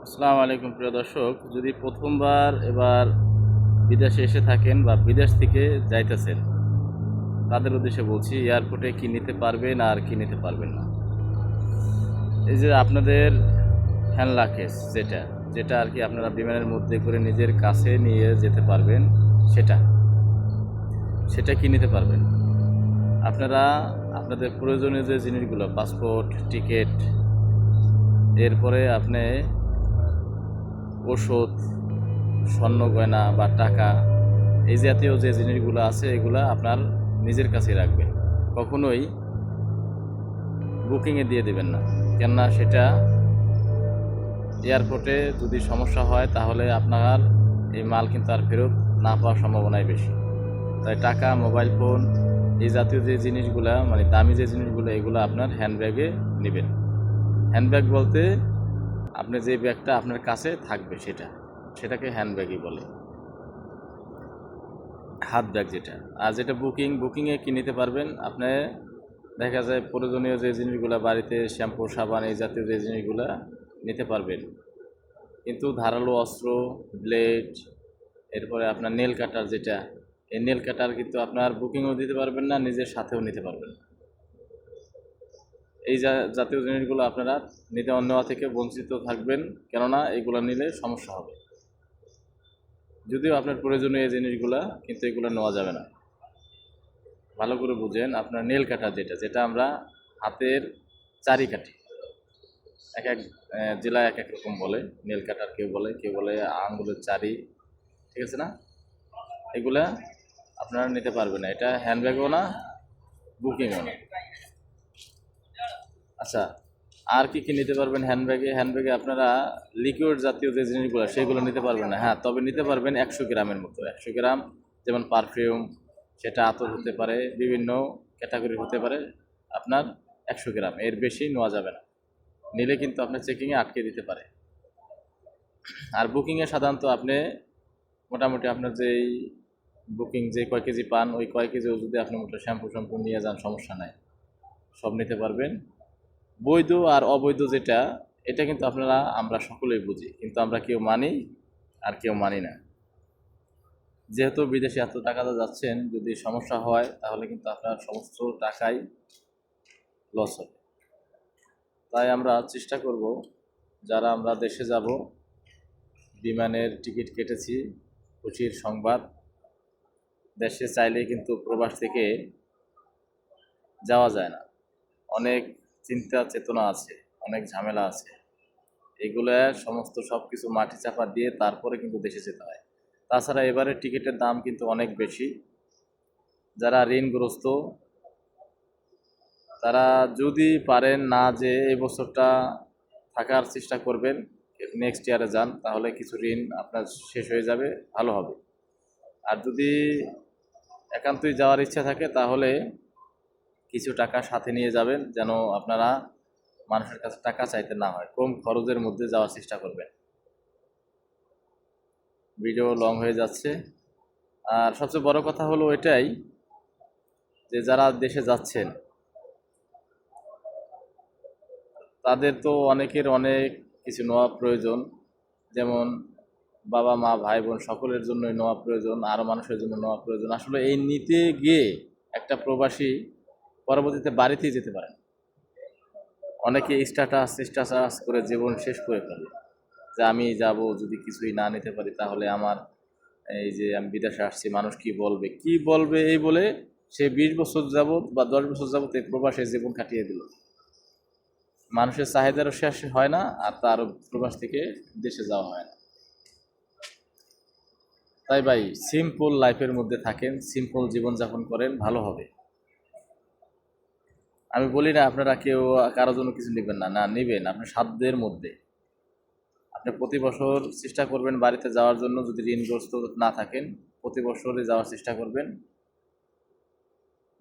আসসালামু আলাইকুম প্রিয় দর্শক, যদি প্রথমবার এবার বিদেশে এসে থাকেন বা বিদেশ থেকে যাইতেছেন, তাদের উদ্দেশ্যে বলছি এয়ারপোর্টে কি নিতে পারবেন আর কি নিতে পারবেন না। এই যে আপনাদের হ্যান্ড লাগেজ যেটা যেটা আর কি আপনারা বিমানের মধ্যে করে নিজের কাছে নিয়ে যেতে পারবেন, সেটা সেটা কি নিতে পারবেন। আপনারা আপনাদের প্রয়োজনীয় যে জিনিসগুলো, পাসপোর্ট, টিকিট, এরপরে আপনি ওষুধ, স্বর্ণ গয়না বা টাকা, এই জাতীয় যে জিনিসগুলো আছে এগুলো আপনার নিজের কাছেই রাখবেন। কখনোই বুকিংয়ে দিয়ে দেবেন না, কেননা সেটা এয়ারপোর্টে যদি সমস্যা হয় তাহলে আপনার এই মাল কিন্তু আর ফেরত না পাওয়ার সম্ভাবনাই বেশি। তাই টাকা, মোবাইল ফোন, এই জাতীয় যে জিনিসগুলো, মানে দামি যে জিনিসগুলো, এগুলো আপনার হ্যান্ডব্যাগে নেবেন। হ্যান্ডব্যাগ বলতে আপনি যে ব্যাগটা আপনার কাছে থাকবে সেটাকে হ্যান্ডব্যাগই বলে, হাত ব্যাগ যেটা। আর যেটা বুকিংয়ে কি নিতে পারবেন, আপনি দেখা যায় প্রয়োজনীয় যে জিনিসগুলো বাড়িতে, শ্যাম্পু, সাবান, এই জাতীয় যে জিনিসগুলো নিতে পারবেন। কিন্তু ধারালো অস্ত্র, ব্লেড, এরপরে আপনার নেল কাটার যেটা, এই নেল কাটার কিন্তু আপনার বুকিংও দিতে পারবেন না, নিজের সাথেও নিতে পারবেন না। এই জাতীয় জিনিসগুলো আপনারা নেওয়া থেকে বঞ্চিত থাকবেন, কেননা এগুলো নিলে সমস্যা হবে। যদিও আপনার প্রয়োজনীয় এই জিনিসগুলা, কিন্তু এগুলো নেওয়া যাবে না। ভালো করে বুঝেন, আপনার নেল কাটার যেটা যেটা আমরা হাতের চারি কাটি, এক এক জেলায় এক এক রকম বলে। নেল কাটার কেউ বলে আঙ্গুলের চারি, ঠিক আছে না? এগুলা আপনারা নিতে পারবেন না, এটা হ্যান্ডব্যাগও না, বুকিংও না। আচ্ছা, আর কি কি নিতে পারবেন হ্যান্ডব্যাগে আপনারা লিকুইড জাতীয় যে জিনিসগুলো সেগুলো নিতে পারবেন না। হ্যাঁ, তবে নিতে পারবেন 100 গ্রামের মতো, 100 গ্রাম। যেমন পারফিউম, সেটা আতর হতে পারে, বিভিন্ন ক্যাটাগরি হতে পারে। আপনার 100 গ্রাম, এর বেশি নেওয়া যাবে না। নিলে কিন্তু আপনার চেকিংয়ে আটকে দিতে পারে। আর বুকিংয়ে সাধারণত আপনি মোটামুটি আপনার যেই বুকিং যে কয় কেজি পান, ওই কয় কেজিও যদি আপনি মোটামুটি শ্যাম্পু নিয়ে যান, সমস্যা নাই, সব নিতে পারবেন। বৈধ আর অবৈধ যেটা, এটা কিন্তু আমরা সকলেই বুঝি, কিন্তু আমরা কেউ মানি আর কেউ মানি না। যেহেতু বিদেশে এত টাকাতে যাচ্ছেন, যদি সমস্যা হয় তাহলে কিন্তু আপনার সমস্ত টাকাই লস হবে। তাই আমরা চেষ্টা করব, যারা আমরা দেশে যাব, বিমানের টিকিট কেটেছি, খুশির সংবাদ। দেশে চাইলেই কিন্তু প্রবাস থেকে যাওয়া যায় না, অনেক চিন্তা চেতনা আছে, অনেক ঝামেলা আছে। এগুলো সমস্ত সব কিছু মাটি চাপা দিয়ে তারপরে কিন্তু দেশে যেতে হয়। তাছাড়া এবারে টিকিটের দাম কিন্তু অনেক বেশি। যারা ঋণগ্রস্ত, তারা যদি পারেন না যে এই বছরটা থাকার চেষ্টা করবেন, নেক্সট ইয়ারে যান, তাহলে কিছু ঋণ আপনার শেষ হয়ে যাবে, ভালো হবে। আর যদি একান্তই যাওয়ার ইচ্ছা থাকে তাহলে কিছু টাকা সাথে নিয়ে যাবেন, যেন আপনারা মানুষের কাছে টাকা চাইতে না হয়। কম খরচের মধ্যে যাওয়ার চেষ্টা করবেন। ভিডিও লং হয়ে যাচ্ছে। আর সবচেয়ে বড় কথা হলো এটাই যে যারা দেশে যাচ্ছেন, তাদের তো অনেকের অনেক কিছু নেওয়া প্রয়োজন। যেমন বাবা মা, ভাই বোন, সকলের জন্যই নেওয়া প্রয়োজন, আরও মানুষের জন্য নেওয়া প্রয়োজন। আসলে এই নিতে গিয়ে একটা প্রবাসী পরবর্তীতে বাড়িতেই যেতে পারে। অনেকে স্ট্যাটাস করে জীবন শেষ করে ফেলে, যে আমি যাব, যদি কিছুই না নিতে পারি তাহলে আমার, এই যে আমি বিদেশে আসছি, মানুষ কি বলবে এই বলে সে 20 বছর যাবত বা 10 বছর যাবত এই প্রবাসে জীবন কাটিয়ে দিল। মানুষের চাহিদারও শেষ হয় না, আর তারও প্রবাস থেকে দেশে যাওয়া হয় না। তাই ভাই, সিম্পল লাইফের মধ্যে থাকেন, সিম্পল জীবনযাপন করেন, ভালো হবে। আমি বলি না আপনারা কেউ কারোর জন্য কিছু নেবেন না, না নেবেন, আপনার সাধ্যের মধ্যে। আপনি প্রতি বছর চেষ্টা করবেন বাড়িতে যাওয়ার জন্য, যদি ঋণগ্রস্ত না থাকেন প্রতি বছরই যাওয়ার চেষ্টা করবেন।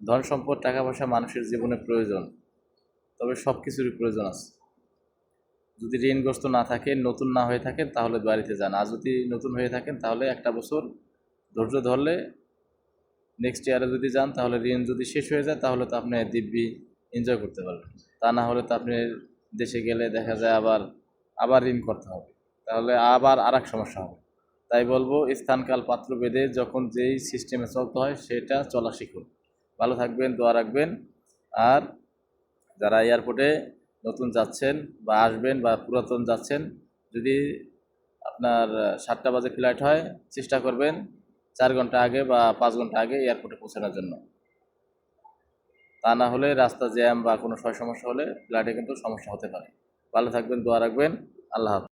ধন সম্পদ, টাকা পয়সা মানুষের জীবনে প্রয়োজন, তবে সব কিছুরই প্রয়োজন আছে। যদি ঋণগ্রস্ত না থাকেন, নতুন না হয়ে থাকেন, তাহলে বাড়িতে যান। আর যদি নতুন হয়ে থাকেন তাহলে একটা বছর ধৈর্য ধরলে, নেক্সট ইয়ারে যদি যান, তাহলে ঋণ যদি শেষ হয়ে যায় তাহলে তো আপনি দিব্যি এনজয় করতে পারবেন। তা না হলে তো আপনি দেশে গেলে দেখা যায় আবার আবার ঋণ করতে হবে। তাহলে আবার আর এক সমস্যা হবে। তাই বলবো স্থানকাল পাত্র ভেদে যখন যেই সিস্টেমে চলতে হয় সেটা চলা শিখুন। ভালো থাকবেন, দোয়া রাখবেন। আর যারা এয়ারপোর্টে নতুন যাচ্ছেন বা আসবেন বা পুরাতন যাচ্ছেন, যদি আপনার 7টা বাজে ফ্লাইট হয়, চেষ্টা করবেন 4 ঘন্টা আগে বা 5 ঘন্টা আগে এয়ারপোর্টে পৌঁছানোর জন্য। তা না হলে রাস্তা জ্যাম বা কোনো সমস্যা হলে ফ্লাইটে কিন্তু সমস্যা হতে পারে। ভালো থাকবেন, দোয়া রাখবেন। আল্লাহ হাফেজ।